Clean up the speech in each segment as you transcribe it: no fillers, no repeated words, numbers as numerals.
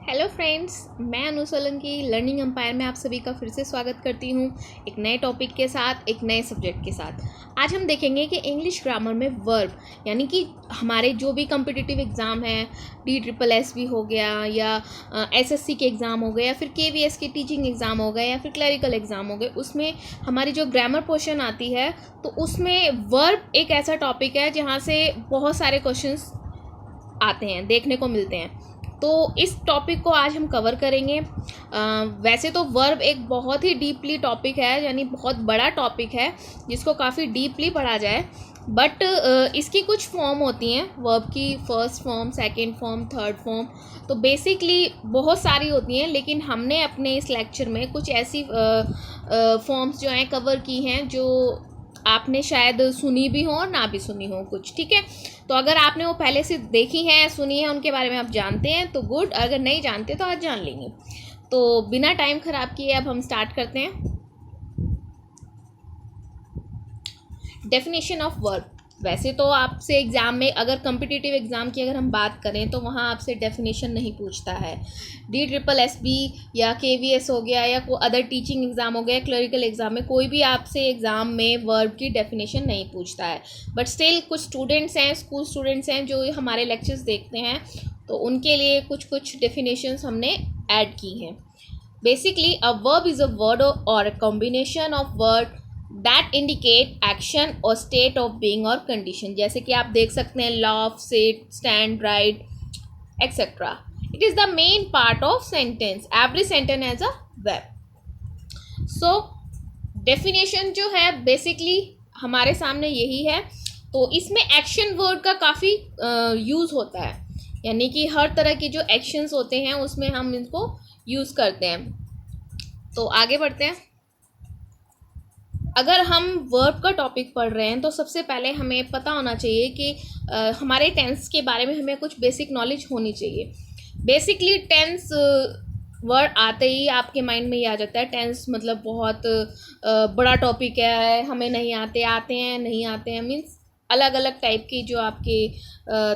Hello friends, मैं अनु Solanki learning empire में आप सभी का फिर से स्वागत करती हूँ एक नए टॉपिक के साथ, एक नए सब्जेक्ट के साथ। आज हम देखेंगे कि इंग्लिश ग्रामर में वर्ब यानी कि हमारे जो भी कॉम्पिटिटिव एग्ज़ाम हैं, DSSB हो गया या SSC के एग्ज़ाम हो गए या फिर KVS के टीचिंग एग्ज़ाम हो गए या फिर क्लरिकल एग्ज़ाम हो गए, उसमें हमारी जो ग्रामर पोर्शन आती है तो उसमें वर्ब एक ऐसा टॉपिक है जहाँ से बहुत सारे क्वेश्चंस आते हैं, देखने को मिलते हैं। तो इस टॉपिक को आज हम कवर करेंगे। वैसे तो वर्ब एक बहुत ही डीपली टॉपिक है, यानी बहुत बड़ा टॉपिक है जिसको काफ़ी डीपली पढ़ा जाए, बट इसकी कुछ फॉर्म होती हैं वर्ब की, first form, second form, third form, तो बेसिकली बहुत सारी होती हैं। लेकिन हमने अपने इस लेक्चर में कुछ ऐसी फॉर्म्स जो हैं कवर की हैं जो आपने शायद सुनी भी हो और ना भी सुनी हो कुछ, ठीक है। तो अगर आपने वो पहले से देखी हैं, सुनी है, उनके बारे में आप जानते हैं तो गुड, अगर नहीं जानते तो आज जान लेंगे। तो बिना टाइम ख़राब किए अब हम स्टार्ट करते हैं। Definition of verb. वैसे तो आपसे एग्ज़ाम में, अगर कॉम्पिटिटिव एग्ज़ाम की अगर हम बात करें तो वहाँ आपसे डेफिनेशन नहीं पूछता है। DSSB या KVS हो गया या कोई अदर टीचिंग एग्ज़ाम हो गया, क्लरिकल एग्ज़ाम में कोई भी आपसे एग्ज़ाम में वर्ब की डेफिनेशन नहीं पूछता है। बट स्टिल कुछ स्टूडेंट्स हैं, स्कूल स्टूडेंट्स हैं जो हमारे लेक्चर्स देखते हैं, तो उनके लिए कुछ डेफिनेशंस हमने ऐड की हैं। Basically a verb is a word और a combination of word that indicate action और स्टेट ऑफ बीइंग और कंडीशन। जैसे कि आप देख सकते हैं laugh, sit, stand, write, etcetera. It is the main part of sentence, every sentence as a verb. So definition जो है बेसिकली हमारे सामने यही है। तो इसमें एक्शन वर्ड का काफ़ी यूज़ होता है, यानी कि हर तरह के जो एक्शंस होते हैं उसमें हम इनको यूज़ करते हैं। तो आगे बढ़ते हैं। अगर हम वर्ब का टॉपिक पढ़ रहे हैं तो सबसे पहले हमें पता होना चाहिए कि हमारे टेंस के बारे में हमें कुछ बेसिक नॉलेज होनी चाहिए। बेसिकली टेंस वर्ड आते ही आपके माइंड में ये आ जाता है टेंस मतलब बहुत बड़ा टॉपिक है, हमें नहीं आते, आते हैं, नहीं आते हैं, मीन्स अलग अलग टाइप की जो आपके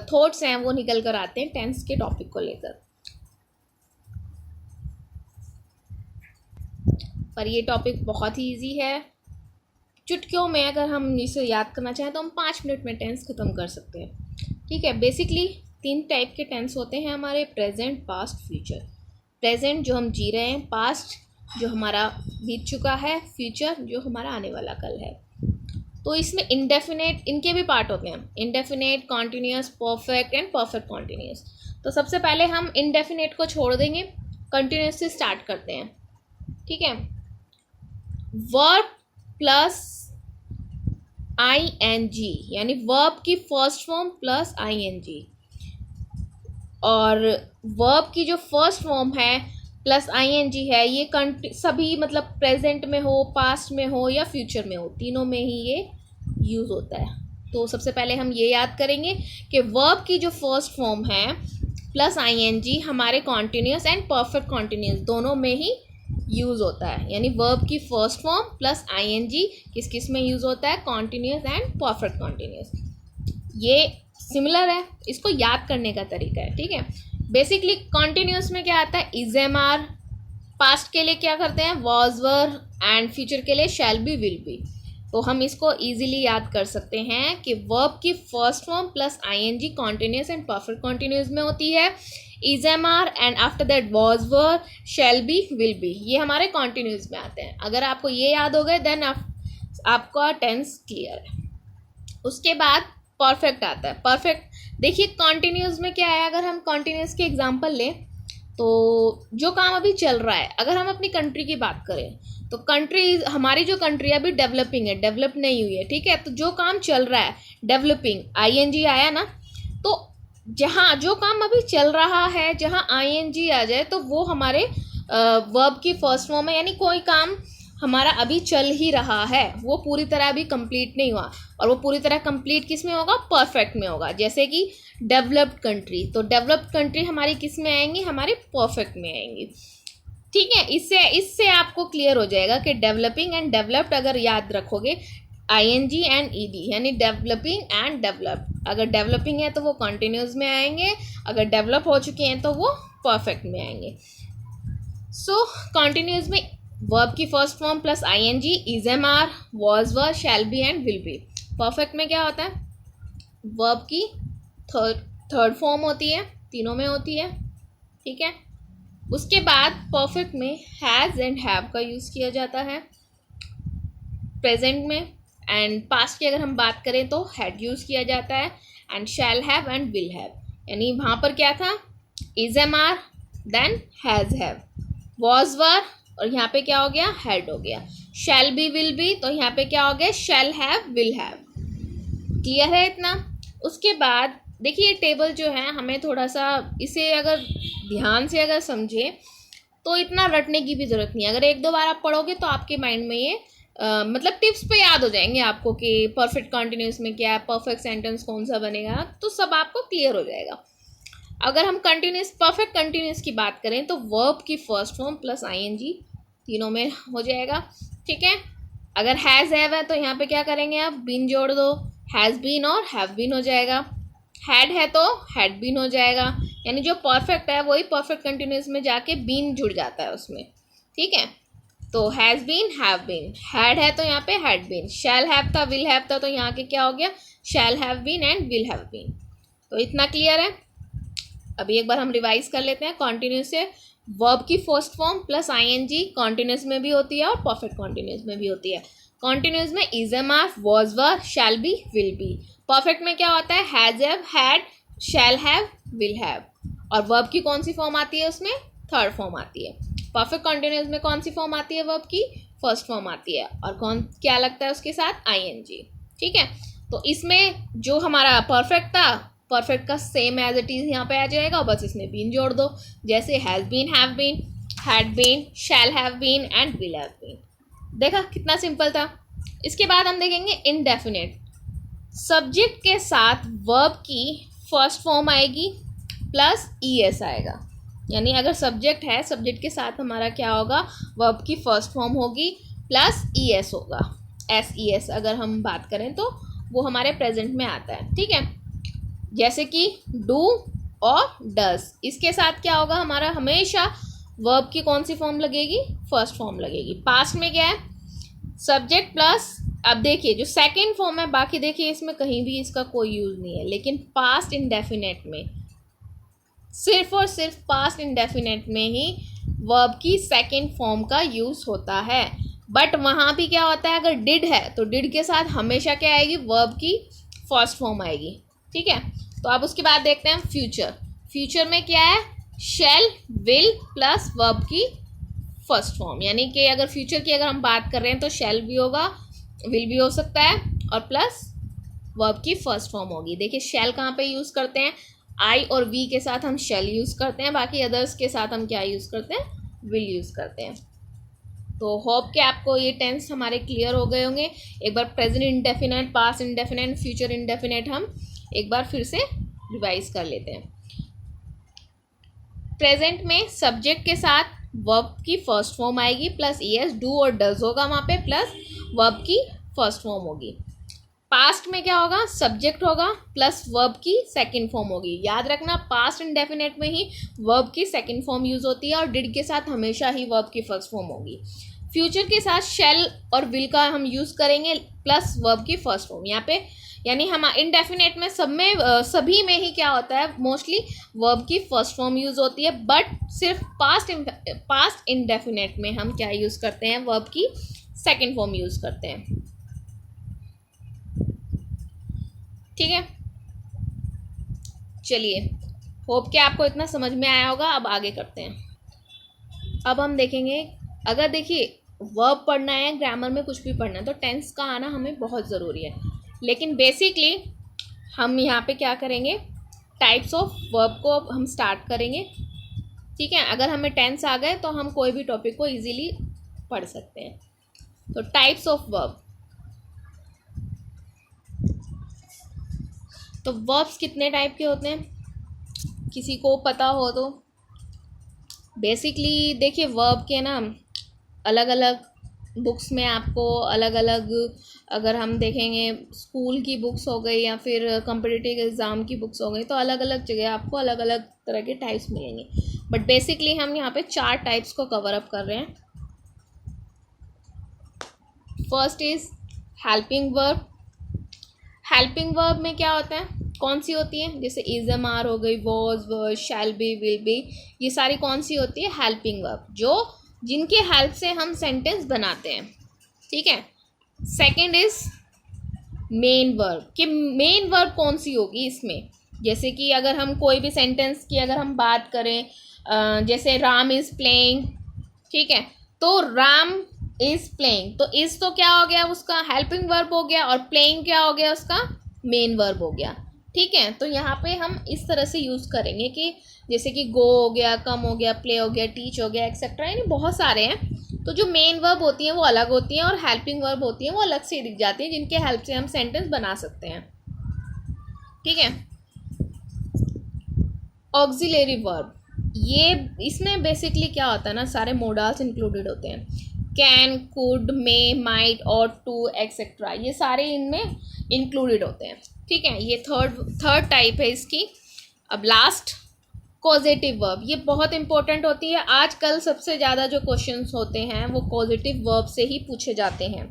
थॉट्स हैं वो निकल कर आते हैं टेंस के टॉपिक को लेकर। पर ये टॉपिक बहुत ही ईजी है, चुटकियों में अगर हम इसे याद करना चाहें तो हम 5 मिनट में टेंस ख़त्म कर सकते हैं, ठीक है। बेसिकली 3 टाइप के टेंस होते हैं हमारे, प्रेजेंट, पास्ट, फ्यूचर। प्रेजेंट जो हम जी रहे हैं, पास्ट जो हमारा बीत चुका है, फ्यूचर जो हमारा आने वाला कल है। तो इसमें इंडेफिनेट, इनके भी पार्ट होते हैं, indefinite, continuous, perfect and perfect continuous. तो सबसे पहले हम इंडेफिनेट को छोड़ देंगे, कंटिन्यूस से स्टार्ट करते हैं, ठीक है। वर्ब प्लस ING, यानी वर्ब की फर्स्ट फॉर्म प्लस ING, और वर्ब की जो फर्स्ट फॉर्म है प्लस ING है, ये सभी मतलब प्रेजेंट में हो, पास्ट में हो या फ्यूचर में हो, तीनों में ही ये यूज़ होता है। तो सबसे पहले हम ये याद करेंगे कि वर्ब की जो फर्स्ट फॉर्म है प्लस ING हमारे कॉन्टीन्यूस एंड परफेक्ट कॉन्टीन्यूस दोनों में ही यूज़ होता है। यानी वर्ब की फर्स्ट फॉर्म प्लस ING किस किस में यूज़ होता है, कॉन्टीन्यूस एंड परफेक्ट कॉन्टीन्यूस। ये सिमिलर है, इसको याद करने का तरीका है, ठीक है। बेसिकली कॉन्टीन्यूस में क्या आता है, इज़-एम-आर, पास्ट के लिए क्या करते हैं, वॉज वर, एंड फ्यूचर के लिए शैल बी, विल बी। तो हम इसको ईजिली याद कर सकते हैं कि वर्ब की first form plus ING continuous and perfect continuous में होती है, is-M-are and after that was were, shall be, will B, ये हमारे कॉन्टीन्यूस में आते हैं। अगर आपको ये याद हो गए देन आपका टेंस क्लियर है। उसके बाद परफेक्ट आता है। परफेक्ट देखिए कॉन्टीन्यूस में क्या है, अगर हम कॉन्टीन्यूस के एग्जांपल लें तो जो काम अभी चल रहा है, अगर हम अपनी कंट्री की बात करें तो कंट्री, हमारी जो कंट्री अभी डेवलपिंग है, डेवलप नहीं हुई है, ठीक है। तो जो काम चल रहा है, डेवलपिंग, ING आया ना, तो जहाँ जो काम अभी चल रहा है जहाँ ING आ जाए तो वो हमारे वर्ब की फर्स्ट फॉर्म है। यानी कोई काम हमारा अभी चल ही रहा है, वो पूरी तरह अभी कंप्लीट नहीं हुआ, और वो पूरी तरह कंप्लीट किस में होगा, परफेक्ट में होगा। जैसे कि डेवलप्ड कंट्री, तो डेवलप्ड कंट्री हमारी किस में आएंगी, हमारी परफेक्ट में आएंगी, ठीक है। इससे आपको क्लियर हो जाएगा कि डेवलपिंग एंड डेवलप्ड अगर याद रखोगे, ING एंड ED, यानी डेवलपिंग एंड डेवलप। अगर डेवलपिंग है तो वो कॉन्टिन्यूस में आएंगे, अगर डेवलप हो चुके हैं तो वो परफेक्ट में आएंगे। सो कॉन्टिन्यूस में वर्ब की first form plus ING, is am are, was were, shall be and will be. Perfect में क्या होता है, वर्ब की थर्ड फॉर्म होती है, तीनों में होती है, ठीक है। उसके बाद परफेक्ट में हैज़ एंड हैव का यूज़ किया जाता है प्रेजेंट में, एंड पास्ट की अगर हम बात करें तो हैड यूज़ किया जाता है, and shall have and will have. यानी वहाँ पर क्या था, is am are then has have, was were और यहाँ पे क्या हो गया, हैड हो गया, शैल बी विल बी तो यहाँ पे क्या हो गया, shall have will have. Clear है इतना। उसके बाद देखिए टेबल जो है हमें थोड़ा सा इसे अगर ध्यान से अगर समझे तो इतना रटने की भी ज़रूरत नहीं है। अगर एक दो बार आप पढ़ोगे तो आपके माइंड में ये मतलब टिप्स पे याद हो जाएंगे आपको कि परफेक्ट कंटिन्यूस में क्या है, परफेक्ट सेंटेंस कौन सा बनेगा, तो सब आपको क्लियर हो जाएगा। अगर हम कंटिन्यूस परफेक्ट कंटिन्यूस की बात करें तो वर्ब की फर्स्ट फॉर्म प्लस ING तीनों में हो जाएगा, ठीक है। अगर हैज़ हैव है तो यहाँ पे क्या करेंगे आप, बीन जोड़ दो, हैज़ बीन और हैव बीन हो जाएगा। हैड है तो हैड बीन हो जाएगा, यानी जो परफेक्ट है वही परफेक्ट कंटिन्यूस में जाके बीन जुड़ जाता है उसमें, ठीक है। तो has been, have been, had है तो यहाँ पे हैड बीन, शैल हैव था, विल हैव था तो यहाँ के क्या हो गया, shall have been and will have been. तो इतना क्लियर है। अभी एक बार हम रिवाइज कर लेते हैं। कॉन्टिन्यूस से वर्ब की first form plus ING continuous में भी होती है और परफेक्ट कॉन्टिन्यूस में भी होती है। कॉन्टिन्यूस में is am are, was were, shall be, will be. Perfect में क्या होता है, has have, had, shall have, will have. और वर्ब की कौन सी फॉर्म आती है, उसमें थर्ड फॉर्म आती है। परफेक्ट कॉन्टिन्यूस में कौन सी फॉर्म आती है, वर्ब की फर्स्ट फॉर्म आती है, और कौन क्या लगता है उसके साथ, ING, ठीक है। तो इसमें जो हमारा परफेक्ट था, परफेक्ट का सेम एज इट इज़ यहाँ पे आ जाएगा, बस इसमें बीन जोड़ दो, जैसे has been, have been, had been, shall have been and will have been. देखा कितना सिंपल था। इसके बाद हम देखेंगे इनडेफिनेट। सब्जेक्ट के साथ वर्ब की फर्स्ट फॉर्म आएगी प्लस ES आएगा, यानी अगर सब्जेक्ट है, सब्जेक्ट के साथ हमारा क्या होगा, वर्ब की फर्स्ट फॉर्म होगी प्लस ES होगा। SES अगर हम बात करें तो वो हमारे प्रेजेंट में आता है, ठीक है। जैसे कि डू और डज, इसके साथ क्या होगा, हमारा हमेशा वर्ब की कौन सी फॉर्म लगेगी, फर्स्ट फॉर्म लगेगी। पास्ट में क्या है, सब्जेक्ट प्लस, अब देखिए जो सेकंड फॉर्म है, बाकी देखिए इसमें कहीं भी इसका कोई यूज़ नहीं है, लेकिन पास्ट इंडेफिनेट में, सिर्फ और सिर्फ पास्ट इंडेफिनेट में ही वर्ब की सेकंड फॉर्म का यूज़ होता है। बट वहाँ भी क्या होता है, अगर डिड है तो डिड के साथ हमेशा क्या आएगी, वर्ब की फर्स्ट फॉर्म आएगी, ठीक है। तो अब उसके बाद देखते हैं फ्यूचर। फ्यूचर में क्या है, शैल, विल प्लस वर्ब की फर्स्ट फॉर्म, यानी कि अगर फ्यूचर की अगर हम बात कर रहे हैं तो शैल भी होगा, विल भी हो सकता है, और प्लस वर्ब की फर्स्ट फॉर्म होगी। देखिए शैल कहाँ पे यूज़ करते हैं, आई और वी के साथ हम शैल यूज़ करते हैं, बाकी अदर्स के साथ हम क्या यूज़ करते हैं, विल यूज़ करते हैं। तो होप कि आपको ये टेंस हमारे क्लियर हो गए होंगे। एक बार present indefinite, past indefinite, future indefinite हम एक बार फिर से रिवाइज कर लेते हैं। प्रेजेंट में सब्जेक्ट के साथ वर्ब की फर्स्ट फॉर्म आएगी प्लस ES, डू और डज होगा वहाँ पे, प्लस वर्ब की फर्स्ट फॉर्म होगी। पास्ट में क्या होगा, सब्जेक्ट होगा प्लस वर्ब की सेकंड फॉर्म होगी। याद रखना पास्ट इंडेफिनेट में ही वर्ब की सेकंड फॉर्म यूज़ होती है और डिड के साथ हमेशा ही वर्ब की फर्स्ट फॉर्म होगी। फ्यूचर के साथ शैल और विल का हम यूज़ करेंगे प्लस वर्ब की फर्स्ट फॉर्म यहाँ पे, यानी हम इनडेफिनेट में सब में सभी में ही क्या होता है, मोस्टली वर्ब की फर्स्ट फॉर्म यूज़ होती है, बट सिर्फ पास्ट इंडेफिनेट में हम क्या यूज़ करते हैं, वर्ब की सेकंड फॉर्म यूज़ करते हैं, ठीक है। चलिए होप कि आपको इतना समझ में आया होगा। अब आगे करते हैं। अब हम देखेंगे, अगर देखिए वर्ब पढ़ना है, ग्रामर में कुछ भी पढ़ना है तो टेंस का आना हमें बहुत ज़रूरी है, लेकिन बेसिकली हम यहाँ पे क्या करेंगे, टाइप्स ऑफ वर्ब को हम स्टार्ट करेंगे, ठीक है। अगर हमें टेंस आ गए तो हम कोई भी टॉपिक को इजीली पढ़ सकते हैं। तो टाइप्स ऑफ वर्ब, तो वर्ब्स कितने टाइप के होते हैं, किसी को पता हो तो। बेसिकली देखिए वर्ब के ना अलग अलग बुक्स में आपको अलग अलग, अगर हम देखेंगे स्कूल की बुक्स हो गई या फिर कॉम्पिटिटिव एग्ज़ाम की बुक्स हो गई, तो अलग अलग जगह आपको अलग अलग तरह के टाइप्स मिलेंगे, बट बेसिकली हम यहाँ पे 4 टाइप्स को कवर अप कर रहे हैं। First is helping verb. Helping verb में क्या होता है, कौन सी होती है, जैसे इज एम आर हो गई, was, were, shall be, will B, ये सारी कौन सी होती है, हेल्पिंग वर्ब, जो जिनके हेल्प से हम सेंटेंस बनाते हैं। ठीक है। सेकंड इज मेन वर्ब, कि मेन वर्ब कौन सी होगी इसमें, जैसे कि अगर हम कोई भी सेंटेंस की अगर हम बात करें, जैसे राम इज़ प्लेइंग, ठीक है, तो राम इज़ प्लेइंग, तो इज़ तो क्या हो गया, उसका हेल्पिंग वर्ब हो गया, और प्लेइंग क्या हो गया, उसका मेन वर्ब हो गया। ठीक है। तो यहाँ पे हम इस तरह से यूज़ करेंगे कि जैसे कि गो हो गया, कम हो गया, प्ले हो गया, टीच हो गया, एक्सेट्रा, यानी बहुत सारे हैं। तो जो मेन वर्ब होती हैं वो अलग होती हैं और हेल्पिंग वर्ब होती हैं वो अलग से दिख जाती हैं, जिनके हेल्प से हम सेंटेंस बना सकते हैं। ठीक है। ऑक्सिलरी वर्ब, ये इसमें बेसिकली क्या होता है ना, सारे मोडाल्स इंक्लूडेड होते हैं, कैन, कुड, मे, माइट, और टू, एक्सेट्रा, ये सारे इनमें इंक्लूडेड होते हैं। ठीक है। ये थर्ड टाइप है इसकी। अब लास्ट कॉजेटिव वर्ब, ये बहुत इंपॉर्टेंट होती है। आजकल सबसे ज़्यादा जो क्वेश्चंस होते हैं वो कॉजेटिव वर्ब से ही पूछे जाते हैं।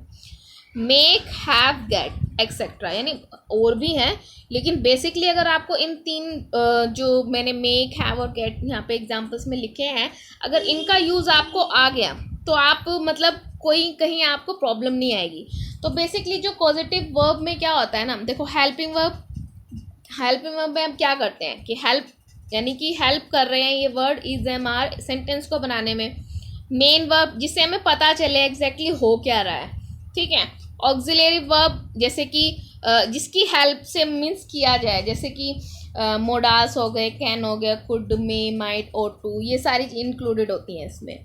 मेक, हैव, गेट, एक्सेट्रा, यानी और भी हैं, लेकिन बेसिकली अगर आपको इन 3 जो मैंने मेक, हैव और गेट यहाँ पे एग्जांपल्स में लिखे हैं, अगर इनका यूज़ आपको आ गया तो आप मतलब कोई कहीं आपको प्रॉब्लम नहीं आएगी। तो बेसिकली जो पॉजिटिव वर्ब में क्या होता है ना, देखो हेल्पिंग वर्ब में हम क्या करते हैं कि हेल्प, यानी कि हेल्प कर रहे हैं ये word is am are sentence को बनाने में। मेन वर्ब, जिससे हमें पता चले एग्जैक्टली हो क्या रहा है। ठीक है। ऑक्सिलरी वर्ब, जैसे कि जिसकी हेल्प से मीन्स किया जाए, जैसे कि मोडास हो गए, कैन हो गया, कुड, मे, माइट, और टू, ये सारी इंक्लूडेड होती हैं इसमें।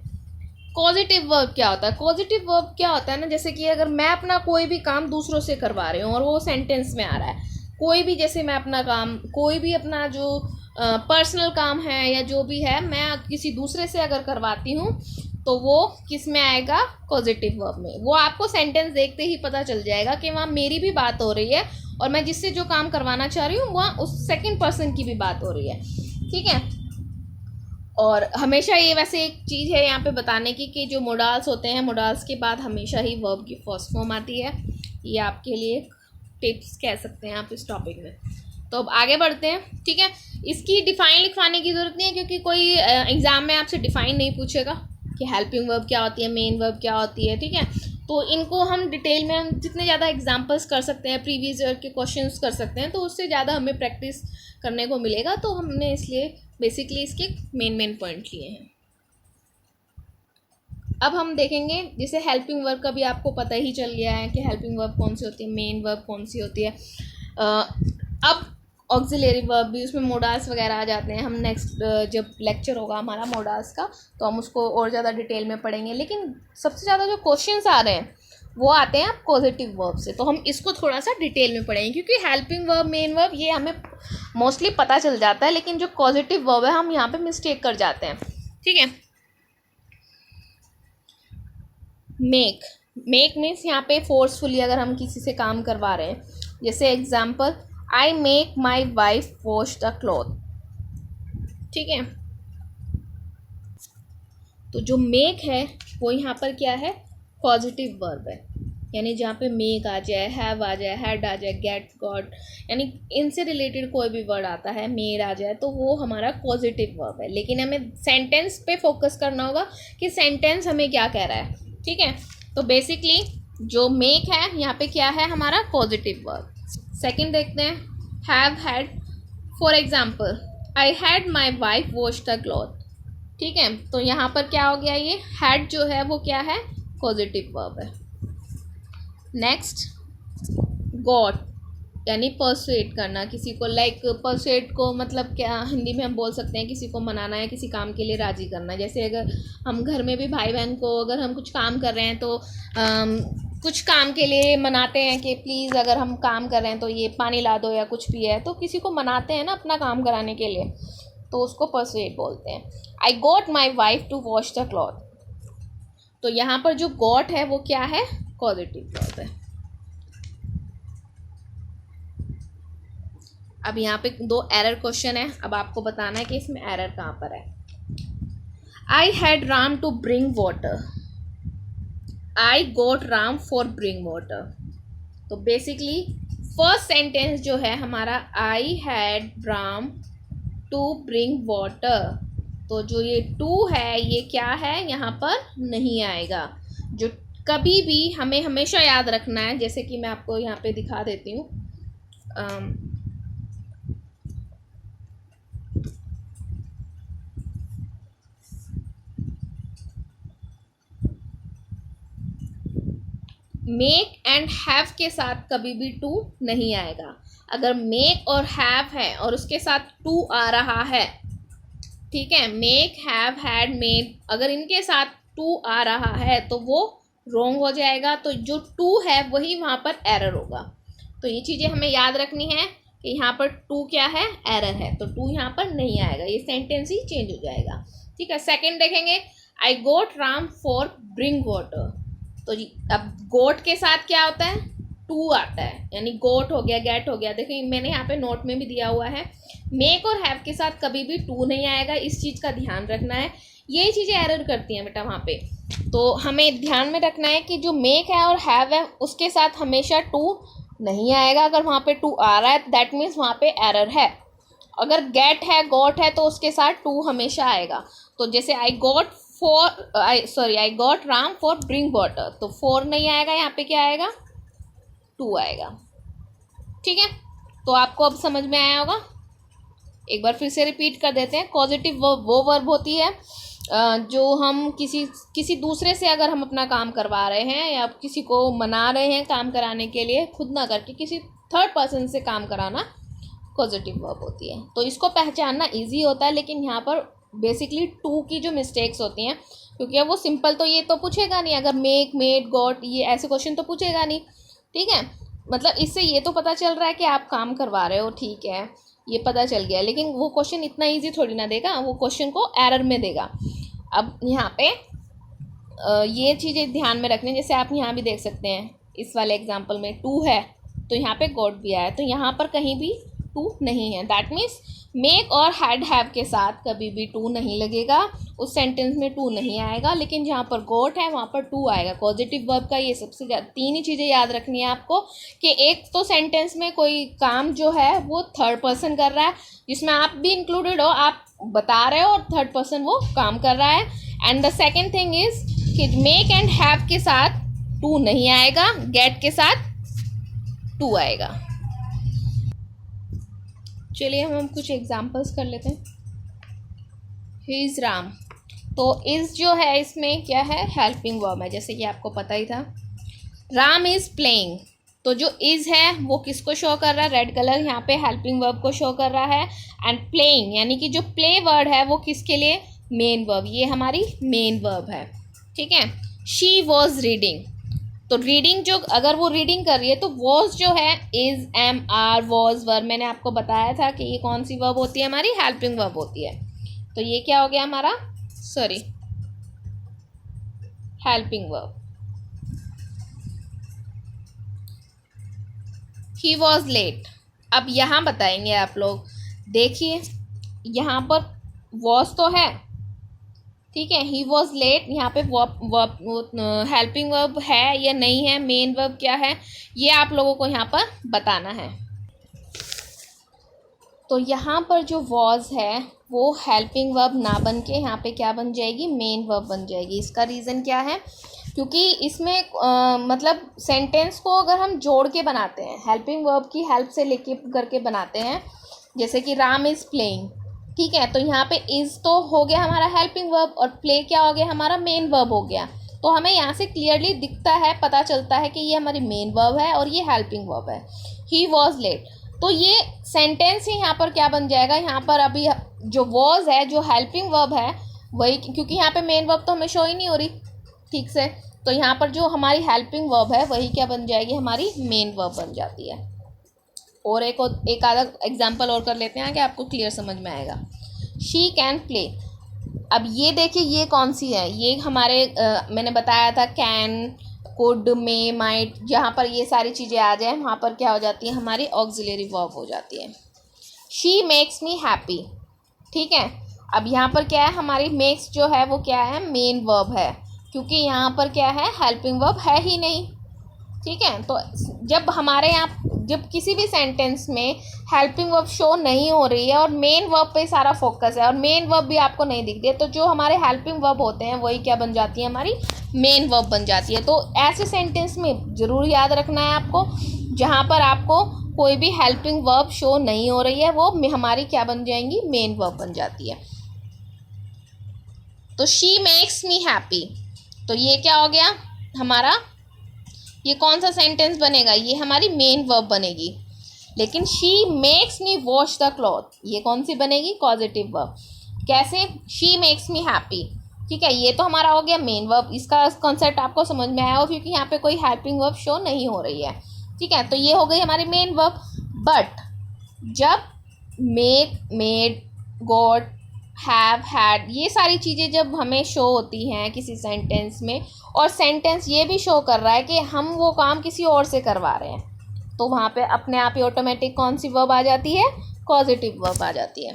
पॉजिटिव वर्ब क्या होता है, पॉजिटिव वर्ब क्या होता है ना, जैसे कि अगर मैं अपना कोई भी काम दूसरों से करवा रही हूँ और वो सेंटेंस में आ रहा है, कोई भी, जैसे मैं अपना काम, कोई भी अपना जो पर्सनल काम है या जो भी है, मैं किसी दूसरे से अगर करवाती हूँ तो वो किस में आएगा, पॉजिटिव वर्ब में। वो आपको सेंटेंस देखते ही पता चल जाएगा कि वहाँ मेरी भी बात हो रही है और मैं जिससे जो काम करवाना चाह रही हूँ वहाँ उस सेकंड पर्सन की भी बात हो रही है। ठीक है। और हमेशा ये वैसे एक चीज़ है यहाँ पे बताने की कि जो मोडाल्स होते हैं, मोडाल्स के बाद हमेशा ही वर्ब की फर्स्ट फॉर्म आती है। ये आपके लिए टिप्स कह सकते हैं आप इस टॉपिक में। तो अब आगे बढ़ते हैं। ठीक है। इसकी डिफ़ाइन लिखवाने की ज़रूरत नहीं है, क्योंकि कोई एग्ज़ाम में आपसे डिफ़ाइन नहीं पूछेगा कि हेल्पिंग वर्ब क्या होती है, मेन वर्ब क्या होती है। ठीक है। तो इनको हम डिटेल में, हम जितने ज़्यादा एग्जांपल्स कर सकते हैं, प्रीवियस ईयर के क्वेश्चंस कर सकते हैं, तो उससे ज़्यादा हमें प्रैक्टिस करने को मिलेगा। तो हमने इसलिए बेसिकली इसके मेन पॉइंट लिए हैं। अब हम देखेंगे, जैसे हेल्पिंग वर्ब का भी आपको पता ही चल गया है कि हेल्पिंग वर्ब कौन सी होती है, मेन वर्ब कौन सी होती है। अब ऑक्सिलरी वर्ब भी, उसमें मोडाल्स वगैरह आ जाते हैं। हम नेक्स्ट जब लेक्चर होगा हमारा मोडाल्स का, तो हम उसको और ज़्यादा डिटेल में पढ़ेंगे। लेकिन सबसे ज़्यादा जो क्वेश्चंस आ रहे हैं वो आते हैं पॉजिटिव वर्ब से, तो हम इसको थोड़ा सा डिटेल में पढ़ेंगे, क्योंकि हेल्पिंग वर्ब, मेन वर्ब ये हमें मोस्टली पता चल जाता है, लेकिन जो पॉजिटिव वर्ब है हम यहाँ पे मिस्टेक कर जाते हैं। ठीक है। मेक मीन्स यहाँ पे फोर्सफुली अगर हम किसी से काम करवा रहे हैं, जैसे example, I make my wife wash the cloth. ठीक है। तो जो मेक है वो यहाँ पर क्या है, पॉजिटिव वर्ब है, यानी जहाँ पे मेक आ जाए, हैव आ जाए, हैड आ जाए, गेट, गॉट, यानी इनसे रिलेटेड कोई भी वर्ड आता है, मेड आ जाए, तो वो हमारा पॉजिटिव वर्ब है। लेकिन हमें सेंटेंस पे फोकस करना होगा कि सेंटेंस हमें क्या कह रहा है। ठीक है। तो बेसिकली जो मेक है यहाँ पे क्या है, हमारा पॉजिटिव वर्ब। सेकंड देखते हैं, have, had. For example, I had my wife wash the cloth. ठीक है। तो यहाँ पर क्या हो गया, ये हैड जो है वो क्या है, पॉजिटिव वर्ब है। नेक्स्ट, गॉट, यानी परसुएट करना किसी को, लाइक परसुएट को मतलब क्या हिंदी में हम बोल सकते हैं, किसी को मनाना है, किसी काम के लिए राज़ी करना। जैसे अगर हम घर में भी भाई बहन को अगर हम कुछ काम कर रहे हैं तो कुछ काम के लिए मनाते हैं कि प्लीज़ अगर हम काम कर रहे हैं तो ये पानी ला दो या कुछ भी है, तो किसी को मनाते हैं ना अपना काम कराने के लिए, तो उसको परसुएट बोलते हैं। I got my wife to wash the cloth. तो यहाँ पर जो गॉट है वो क्या है, कॉजेटिव वर्ब है। अब यहाँ पे 2 एरर क्वेश्चन है, अब आपको बताना है कि इसमें एरर कहाँ पर है। I had Ram to bring water, I got Ram for bring water. तो बेसिकली फर्स्ट सेंटेंस जो है हमारा, I had Ram to bring water, तो जो ये टू है ये क्या है, यहाँ पर नहीं आएगा। जो कभी भी हमें हमेशा याद रखना है, जैसे कि मैं आपको यहाँ पे दिखा देती हूँ, मेक एंड हैव के साथ कभी भी टू नहीं आएगा। अगर मेक और हैव है और उसके साथ टू आ रहा है, ठीक है, मेक, हैव, हैड, मेड, अगर इनके साथ टू आ रहा है तो वो रॉन्ग हो जाएगा। तो जो टू है वही वहाँ पर एरर होगा। तो ये चीज़ें हमें याद रखनी है कि यहाँ पर टू क्या है, एरर है, तो टू यहाँ पर नहीं आएगा, ये सेंटेंस ही चेंज हो जाएगा। ठीक है, सेकंड देखेंगे, आई got Ram for bring water. तो जी अब गोट के साथ क्या होता है, टू आता है, यानी गोट हो गया, गेट हो गया। देखिए मैंने यहाँ पे नोट में भी दिया हुआ है, मेक और हैव के साथ कभी भी टू नहीं आएगा, इस चीज़ का ध्यान रखना है। यही चीज़ें एरर करती हैं बेटा वहाँ पे, तो हमें ध्यान में रखना है कि जो मेक है और हैव है उसके साथ हमेशा टू नहीं आएगा। अगर वहाँ पे टू आ रहा है दैट मीन्स वहाँ पे एरर है। अगर गेट है, गॉट है, तो उसके साथ टू हमेशा आएगा। तो जैसे I got Ram for bring water, तो फॉर नहीं आएगा, यहाँ पे क्या आएगा, टू आएगा। ठीक है, तो आपको अब समझ में आया होगा। एक बार फिर से रिपीट कर देते हैं। पॉजिटिव वर्ब वो वर्ब होती है जो हम किसी दूसरे से अगर हम अपना काम करवा रहे हैं या किसी को मना रहे हैं काम कराने के लिए, खुद ना करके किसी थर्ड पर्सन से काम कराना पॉजिटिव वर्ब होती है। तो इसको पहचानना इजी होता है, लेकिन यहाँ पर बेसिकली टू की जो मिस्टेक्स होती हैं, क्योंकि अब वो सिंपल तो ये तो पूछेगा नहीं, अगर मेक, मेड, गॉट ये ऐसे क्वेश्चन तो पूछेगा नहीं। ठीक है, मतलब इससे ये तो पता चल रहा है कि आप काम करवा रहे हो, ठीक है, ये पता चल गया, लेकिन वो क्वेश्चन इतना इजी थोड़ी ना देगा, वो क्वेश्चन को एरर में देगा। अब यहाँ पे ये चीज़ें ध्यान में रखनी, जैसे आप यहाँ भी देख सकते हैं इस वाले एग्जांपल में टू है तो यहाँ पे गॉट भी आया, तो यहाँ पर कहीं भी टू नहीं है। दैट मीन्स मेक और हैड, हैव के साथ कभी भी टू नहीं लगेगा, उस सेंटेंस में टू नहीं आएगा, लेकिन जहाँ पर गॉट है वहाँ पर टू आएगा। पॉजिटिव वर्ब का ये सबसे ज़्यादा 3 ही चीज़ें याद रखनी है आपको, कि एक तो सेंटेंस में कोई काम जो है वो थर्ड पर्सन कर रहा है, जिसमें आप भी इंक्लूडेड हो, आप बता रहे हो और थर्ड पर्सन वो काम कर रहा है। And the second thing is कि मेक एंड हैव के साथ टू नहीं आएगा, गेट के साथ टू आएगा। चलिए हम कुछ एग्जांपल्स कर लेते हैं। ही इज़ राम, तो इज़ जो है इसमें क्या है, हेल्पिंग वर्ब है, जैसे कि आपको पता ही था। राम इज़ प्लेइंग, तो जो इज़ है वो किसको शो कर रहा है, रेड कलर यहाँ पे हेल्पिंग वर्ब को शो कर रहा है। एंड प्लेइंग यानी कि जो प्ले वर्ड है वो किसके लिए, मेन वर्ब, ये हमारी मेन वर्ब है। ठीक है, शी वॉज रीडिंग, तो रीडिंग जो अगर वो रीडिंग कर रही है तो वॉज जो है इज, एम, आर, वॉज, वर, मैंने आपको बताया था कि ये कौन सी वर्ब होती है, हमारी हेल्पिंग वर्ब होती है। तो ये क्या हो गया हमारा, sorry, helping verb. He was late, अब यहाँ बताएंगे आप लोग, देखिए यहाँ पर वॉज तो है, ठीक है, ही वॉज लेट, यहाँ पे हेल्पिंग वर्ब है या नहीं है, मेन वर्ब क्या है, ये आप लोगों को यहाँ पर बताना है। तो यहाँ पर जो वॉज है वो हेल्पिंग वर्ब ना बन के यहाँ पे क्या बन जाएगी, मेन वर्ब बन जाएगी। इसका रीज़न क्या है, क्योंकि इसमें मतलब सेंटेंस को अगर हम जोड़ के बनाते हैं, हेल्पिंग वर्ब की हेल्प से लेके करके बनाते हैं, जैसे कि राम इज़ प्लेइंग, ठीक है, तो यहाँ पे इज़ तो हो गया हमारा हेल्पिंग वर्ब और प्ले क्या हो गया, हमारा मेन वर्ब हो गया। तो हमें यहाँ से क्लियरली दिखता है, पता चलता है कि ये हमारी मेन वर्ब है और ये हेल्पिंग वर्ब है। ही वॉज लेट, तो ये सेंटेंस ही यहाँ पर क्या बन जाएगा, यहाँ पर अभी जो वॉज है, जो हेल्पिंग वर्ब है वही, क्योंकि यहाँ पे मेन वर्ब तो हमें शो ही नहीं हो रही ठीक से, तो यहाँ पर जो हमारी हेल्पिंग वर्ब है वही क्या बन जाएगी, हमारी मेन वर्ब बन जाती है। और एक आधा एग्जाम्पल और कर लेते हैं कि आपको क्लियर समझ में आएगा। शी कैन प्ले, अब ये देखिए ये कौन सी है, ये हमारे मैंने बताया था कैन, कुड, मे, माइट, जहाँ पर ये सारी चीज़ें आ जाए वहाँ पर क्या हो जाती है, हमारी ऑक्सिलरी वर्ब हो जाती है। शी मेक्स मी हैप्पी, ठीक है। अब यहाँ पर क्या है, हमारी मेक्स जो है वो क्या है, मेन वर्ब है, क्योंकि यहाँ पर क्या है, हेल्पिंग वर्ब है ही नहीं, ठीक है। तो जब हमारे यहाँ जब किसी भी सेंटेंस में हेल्पिंग वर्ब शो नहीं हो रही है और मेन वर्ब पे सारा फोकस है और मेन वर्ब भी आपको नहीं दिख रही है, तो जो हमारे हेल्पिंग वर्ब होते हैं वही क्या बन जाती है, हमारी मेन वर्ब बन जाती है। तो ऐसे सेंटेंस में ज़रूर याद रखना है आपको, जहाँ पर आपको कोई भी हेल्पिंग वर्ब शो नहीं हो रही है वो हमारी क्या बन जाएंगी, मेन वर्ब बन जाती है। तो शी मेक्स मी हैप्पी, तो ये क्या हो गया हमारा, ये कौन सा सेंटेंस बनेगा, ये हमारी मेन वर्ब बनेगी। लेकिन she makes me wash the cloth, ये कौन सी बनेगी, पॉजिटिव वर्ब। कैसे, शी मेक्स मी हैप्पी, ठीक है, ये तो हमारा हो गया मेन वर्ब। इसका कॉन्सेप्ट आपको समझ में आया हो, क्योंकि यहाँ पे कोई हेल्पिंग वर्ब शो नहीं हो रही है, ठीक है। तो ये हो गई हमारी मेन वर्ब। बट जब make, made, got, have, had, ये सारी चीज़ें जब हमें शो होती हैं किसी सेंटेंस में, और सेंटेंस ये भी शो कर रहा है कि हम वो काम किसी और से करवा रहे हैं, तो वहाँ पे अपने आप ही ऑटोमेटिक कौन सी वर्ब आ जाती है, पॉजिटिव वर्ब आ जाती है।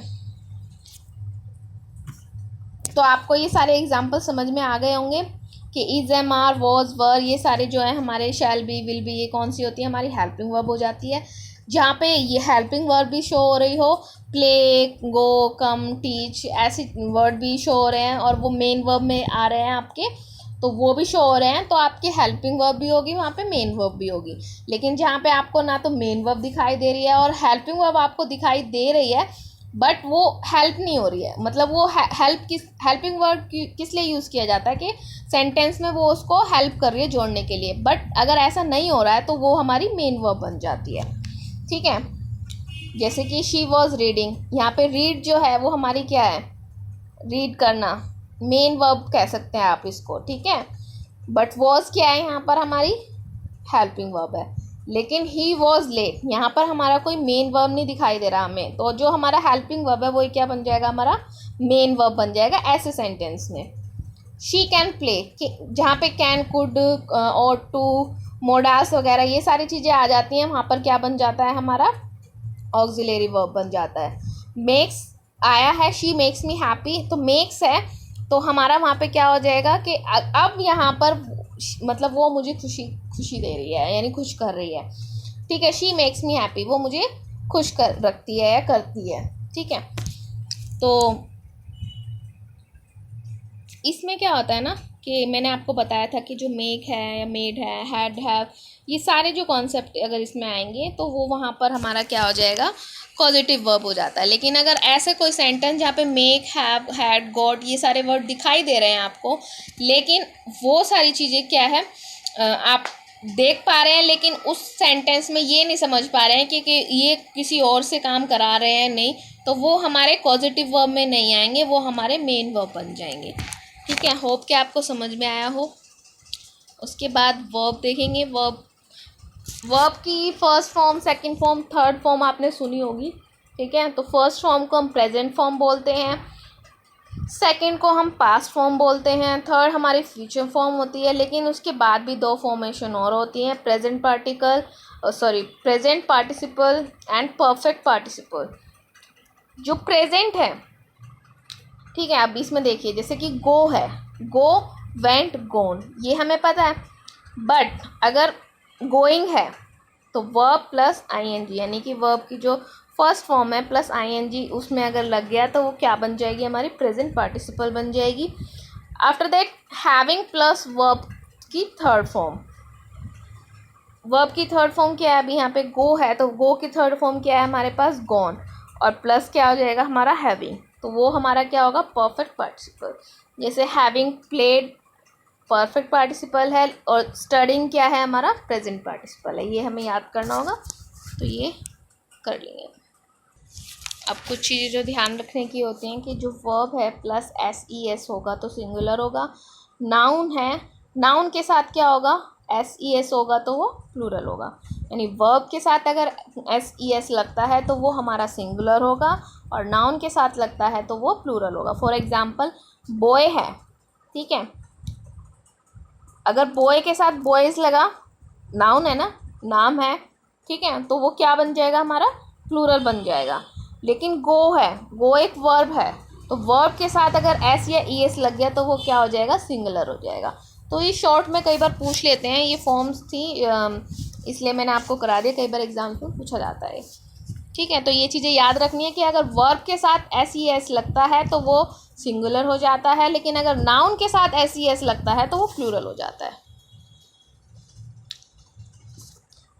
तो आपको ये सारे एग्जाम्पल समझ में आ गए होंगे कि इज, एम, आर, वॉज, वर, ये सारे जो है हमारे शैल बी, विल बी, ये कौन सी होती है, हमारी हेल्पिंग वर्ब हो जाती है। जहाँ पे ये हेल्पिंग वर्ब भी शो हो रही हो, प्ले, गो, कम, टीच, ऐसे वर्ड भी शो हो रहे हैं और वो मेन वर्ब में आ रहे हैं आपके, तो वो भी शो हो रहे हैं, तो आपकी हेल्पिंग वर्ब भी होगी, वहाँ पे मेन वर्ब भी होगी। लेकिन जहाँ पे आपको ना तो मेन वर्ब दिखाई दे रही है और हेल्पिंग वर्ब आपको दिखाई दे रही है, बट वो हेल्प नहीं हो रही है, मतलब वो हेल्पिंग वर्ब किस लिए यूज़ किया जाता है कि सेंटेंस में वो उसको हेल्प कर रही है जोड़ने के लिए, बट अगर ऐसा नहीं हो रहा है तो वो हमारी मेन वर्ब बन जाती है, ठीक है। जैसे कि शी वॉज रीडिंग, यहाँ पे रीड जो है वो हमारी क्या है, रीड करना, मेन वर्ब कह सकते हैं आप इसको, ठीक है। बट वॉज क्या है, यहाँ पर हमारी हेल्पिंग वर्ब है। लेकिन ही वॉज लेट, यहाँ पर हमारा कोई मेन वर्ब नहीं दिखाई दे रहा हमें, तो जो हमारा हेल्पिंग वर्ब है वही क्या बन जाएगा, हमारा मेन वर्ब बन जाएगा ऐसे सेंटेंस में। शी कैन प्ले, जहाँ पे कैन, कुड, और टू, मोडास वगैरह ये सारी चीज़ें आ जाती हैं, वहाँ पर क्या बन जाता है, हमारा ऑक्सिलरी वर्ब बन जाता है। मेक्स आया है, शी मेक्स मी हैप्पी, तो मेक्स है तो हमारा वहाँ पे क्या हो जाएगा कि अब यहाँ पर मतलब वो मुझे खुशी दे रही है, यानी खुश कर रही है, ठीक है। शी मेक्स मी हैप्पी, वो मुझे खुश कर रखती है या करती है, ठीक है। तो इसमें क्या होता है ना कि मैंने आपको बताया था कि जो मेक है या मेड है, हैड, हैव, ये सारे जो कॉन्सेप्ट अगर इसमें आएंगे तो वो वहाँ पर हमारा क्या हो जाएगा, पॉजिटिव वर्ब हो जाता है। लेकिन अगर ऐसे कोई सेंटेंस जहाँ पे मेक, हैव, हैड, गॉट ये सारे वर्ड दिखाई दे रहे हैं आपको, लेकिन वो सारी चीज़ें क्या है आप देख पा रहे हैं, लेकिन उस सेंटेंस में ये नहीं समझ पा रहे हैं कि ये किसी और से काम करा रहे हैं, नहीं, तो वो हमारे पॉजिटिव वर्ब में नहीं आएंगे, वो हमारे मेन वर्ब बन जाएंगे, ठीक है। होप कि आपको समझ में आया हो। उसके बाद वर्ब देखेंगे। वर्ब की first form, second form, third form आपने सुनी होगी, ठीक है। तो फर्स्ट फॉर्म को हम प्रेजेंट फॉर्म बोलते हैं, सेकंड को हम पास्ट फॉर्म बोलते हैं, थर्ड हमारी फ्यूचर फॉर्म होती है। लेकिन उसके बाद भी दो फॉर्मेशन और होती हैं, present participle and perfect participle. जो प्रेजेंट है, ठीक है, अब इसमें देखिए जैसे कि गो है, गो, वेंट, गोन, ये हमें पता है। बट अगर गोइंग है तो वर्ब प्लस आईएनजी, यानी कि वर्ब की जो फर्स्ट फॉर्म है प्लस आईएनजी उसमें अगर लग गया तो वो क्या बन जाएगी, हमारी प्रेजेंट पार्टिसिपल बन जाएगी। After that having plus verb की थर्ड फॉर्म। वर्ब की थर्ड फॉर्म क्या है, अभी यहाँ पे गो है तो गो की थर्ड फॉर्म क्या है हमारे पास, गॉन, और प्लस क्या हो जाएगा हमारा हैविंग, तो वो हमारा क्या होगा, परफेक्ट पार्टिसिपल। जैसे हैविंग प्लेड परफेक्ट पार्टिसिपल है, और स्टडिंग क्या है हमारा, प्रेजेंट पार्टिसिपल है। ये हमें याद करना होगा, तो ये कर लेंगे। अब कुछ चीज़ें जो ध्यान रखने की होती हैं कि जो वर्ब है प्लस एस होगा तो सिंगुलर होगा। नाउन है, नाउन के साथ क्या होगा, एस होगा तो वो प्लूरल होगा, यानी वर्ब के साथ अगर एस लगता है तो वो हमारा सिंगुलर होगा, और नाउन के साथ लगता है तो वो प्लूरल होगा। फॉर एग्जांपल बॉय है, ठीक है, अगर बॉय के साथ बॉयज लगा, नाउन है ना, नाम है, ठीक है, तो वो क्या बन जाएगा हमारा, प्लूरल बन जाएगा। लेकिन गो है, गो एक वर्ब है, तो वर्ब के साथ अगर एस या ई एस लग गया तो वो क्या हो जाएगा, सिंगुलर हो जाएगा। तो ये शॉर्ट में कई बार पूछ लेते हैं, ये फॉर्म्स थी इसलिए मैंने आपको करा दिया, कई बार एग्जाम में पूछा जाता है, ठीक है। तो ये चीज़ें याद रखनी है कि अगर वर्ब के साथ एस ई एस लगता है तो वो सिंगुलर हो जाता है, लेकिन अगर नाउन के साथ एस ई एस लगता है तो वो प्लूरल हो जाता है।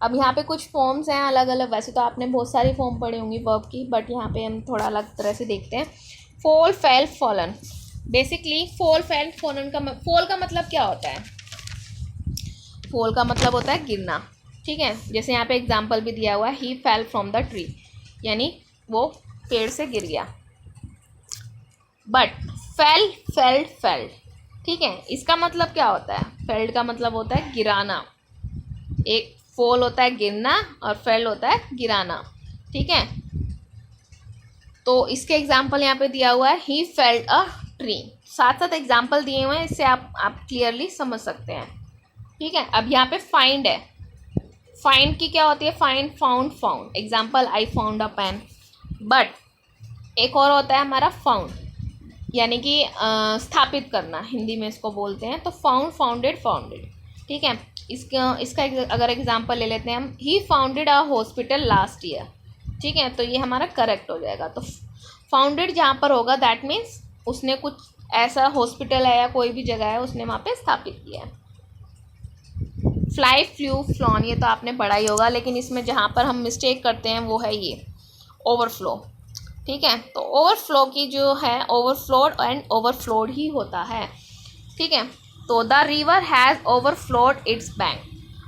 अब यहाँ पे कुछ फॉर्म्स हैं अलग अलग, वैसे तो आपने बहुत सारी फॉर्म पढ़ी होंगी वर्ब की, बट यहाँ पे हम थोड़ा अलग तरह से देखते हैं। Fall, fail, fallen. Basically fall, fail, fallen का फॉल का मतलब क्या होता है, फॉल का मतलब होता है गिरना, ठीक है। जैसे यहाँ पे एग्जाम्पल भी दिया हुआ है, ही फेल फ्रॉम द ट्री, यानी वो पेड़ से गिर गया। बट फेल, फेल्ड, फेल्ड, ठीक है, इसका मतलब क्या होता है, फेल्ड का मतलब होता है गिराना। एक फॉल होता है गिरना और फेल होता है गिराना, ठीक है। तो इसके एग्जाम्पल यहाँ पे दिया हुआ है, ही फेल्ड अ ट्री, साथ साथ एग्जाम्पल दिए हुए हैं, इससे आप क्लियरली समझ सकते हैं, ठीक है। अब यहाँ पे फाइंड है, फाइंड की क्या होती है, find, found, found. Example, I found a pen. But एक और होता है हमारा फाउंड, यानी कि स्थापित करना, हिंदी में इसको बोलते हैं। तो फाउंड, फाउंडेड, फाउंडेड, ठीक है। इसका अगर एग्जांपल ले लेते हैं हम, he founded a hospital last year, ठीक है, तो ये हमारा करेक्ट हो जाएगा। तो फाउंडेड जहाँ पर होगा दैट मीन्स उसने कुछ ऐसा हॉस्पिटल है या कोई भी जगह है उसने वहाँ पे स्थापित किया है। फ्लाई, फ्लू, फ्लॉन, ये तो आपने पढ़ा ही होगा, लेकिन इसमें जहाँ पर हम मिस्टेक करते हैं वो है ये ओवरफ्लो, ठीक है। तो ओवरफ्लो की जो है, ओवरफ्लोड एंड ओवरफ्लोड ही होता है, ठीक है। तो the river has overflowed its bank,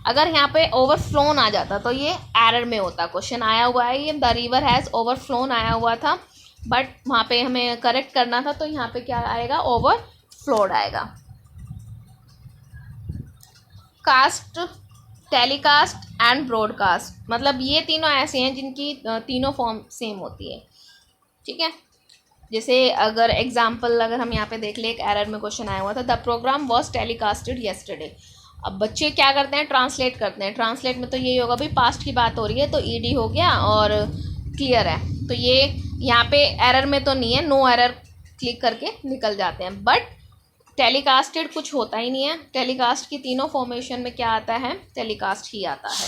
अगर यहाँ पे ओवरफ्लोन आ जाता तो ये एरर में होता, क्वेश्चन आया हुआ है ये द रिवर हैज़ ओवरफ्लोन आया हुआ था, बट वहाँ पे हमें करेक्ट करना था, तो यहाँ पे क्या आएगा, ओवरफ्लोड आएगा। कास्ट, टेलीकास्ट एंड ब्रॉडकास्ट, मतलब ये तीनों ऐसे हैं जिनकी तीनों फॉर्म सेम होती है, ठीक है। जैसे अगर एग्जाम्पल अगर हम यहाँ पे देख ले, एक एरर में क्वेश्चन आया हुआ था, the programme was telecasted yesterday. अब बच्चे क्या करते हैं, ट्रांसलेट करते हैं, ट्रांसलेट में तो यही होगा भाई पास्ट की बात हो रही है तो ईडी हो गया और क्लियर है, तो ये यहाँ पे एरर में तो नहीं है, नो एरर क्लिक करके निकल जाते हैं। बट टेलीकास्टेड कुछ होता ही नहीं है, टेलीकास्ट की तीनों फॉर्मेशन में क्या आता है, टेलीकास्ट ही आता है।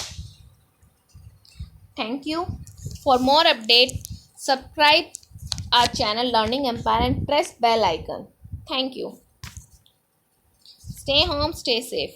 Thank you for more update, subscribe our channel Learning Empire and press bell icon. Thank you. Stay home, stay safe.